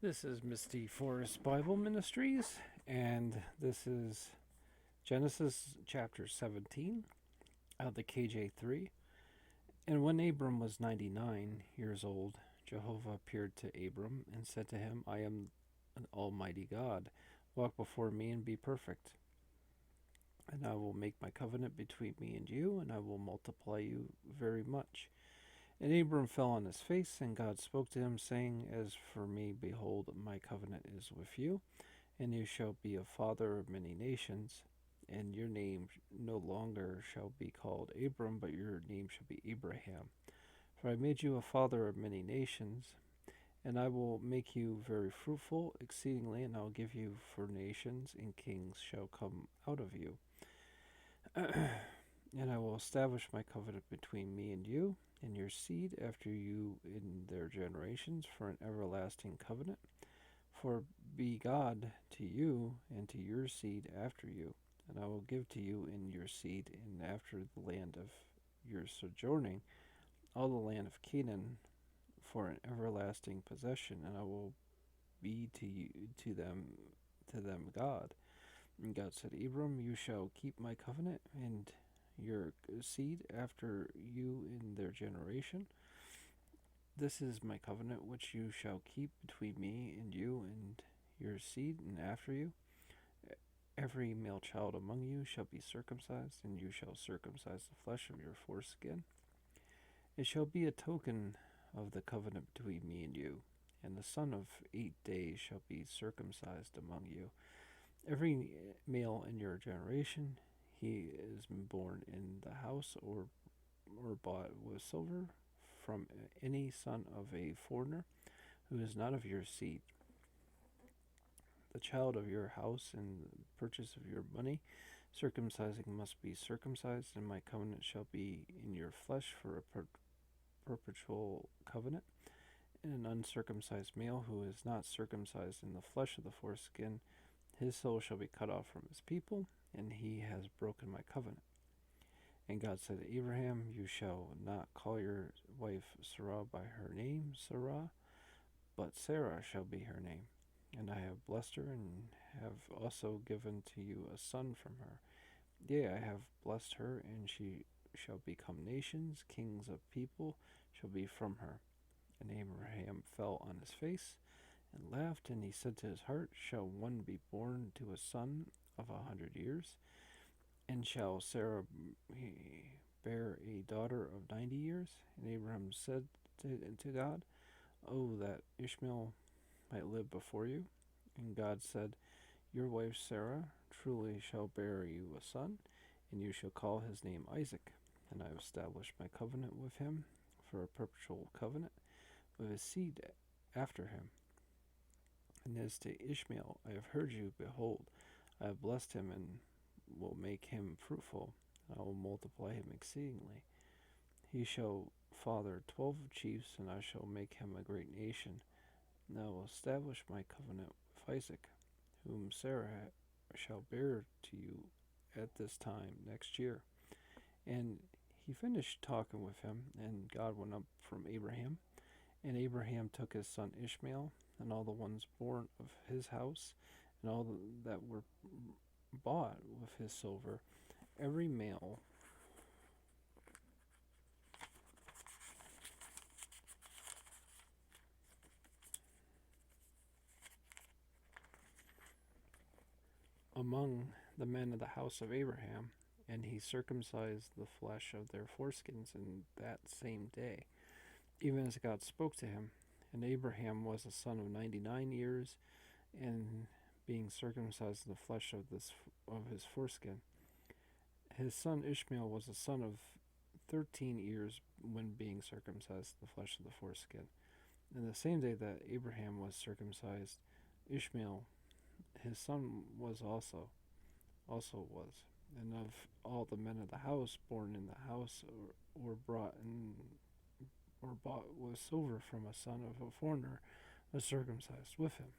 This is Misty Forest Bible Ministries, and this is Genesis chapter 17 out of the KJ3. And when Abram was 99 years old, Jehovah appeared to Abram and said to him, I am an almighty God. Walk before me and be perfect. And I will make my covenant between me and you, and I will multiply you very much. And Abram fell on his face, and God spoke to him, saying, As for me, behold, my covenant is with you, and you shall be a father of many nations, and your name no longer shall be called Abram, but your name shall be Abraham. For I made you a father of many nations, and I will make you very fruitful exceedingly, and I will give you for nations, and kings shall come out of you. And I will establish my covenant between me and you, and your seed after you in their generations, for an everlasting covenant. For be God to you and to your seed after you, and I will give to you in your seed and after the land of your sojourning, all the land of Canaan, for an everlasting possession, and I will be to you to them God. And God said, Abram, you shall keep my covenant and your seed after you in their generation. This is my covenant which you shall keep between me and you and your seed and after you. Every male child among you shall be circumcised, and you shall circumcise the flesh of your foreskin. It shall be a token of the covenant between me and you. And the son of 8 days shall be circumcised among you. Every male in your generation, he is born in the house or bought with silver from any son of a foreigner who is not of your seed. The child of your house and the purchase of your money, circumcising must be circumcised, and my covenant shall be in your flesh for a perpetual covenant. And an uncircumcised male who is not circumcised in the flesh of the foreskin, his soul shall be cut off from his people, and he has broken my covenant. And God said to Abraham, You shall not call your wife Sarah by her name, Sarah, but Sarah shall be her name. And I have blessed her, and have also given to you a son from her. Yea, I have blessed her, and she shall become nations, kings of people shall be from her. And Abraham fell on his face and laughed, and he said to his heart, Shall one be born to a son of 100 years? And shall Sarah bear a daughter of 90 years? And Abraham said to God, Oh, that Ishmael might live before you. And God said, Your wife Sarah truly shall bear you a son, and you shall call his name Isaac. And I have established my covenant with him for a perpetual covenant with his seed after him. And as to Ishmael, I have heard you. Behold, I have blessed him and will make him fruitful. I will multiply him exceedingly. He shall father 12 chiefs, and I shall make him a great nation. And I will establish my covenant with Isaac, whom Sarah shall bear to you at this time next year. And he finished talking with him, and God went up from Abraham. And Abraham took his son Ishmael, and all the ones born of his house, and all that were bought with his silver, every male among the men of the house of Abraham, and he circumcised the flesh of their foreskins in that same day, even as God spoke to him. And Abraham was a son of 99 years, and being circumcised in the flesh of his foreskin. His son Ishmael was a son of 13 years when being circumcised in the flesh of the foreskin. And the same day that Abraham was circumcised, Ishmael, his son, was. And of all the men of the house born in the house or bought with silver from a son of a foreigner was circumcised with him.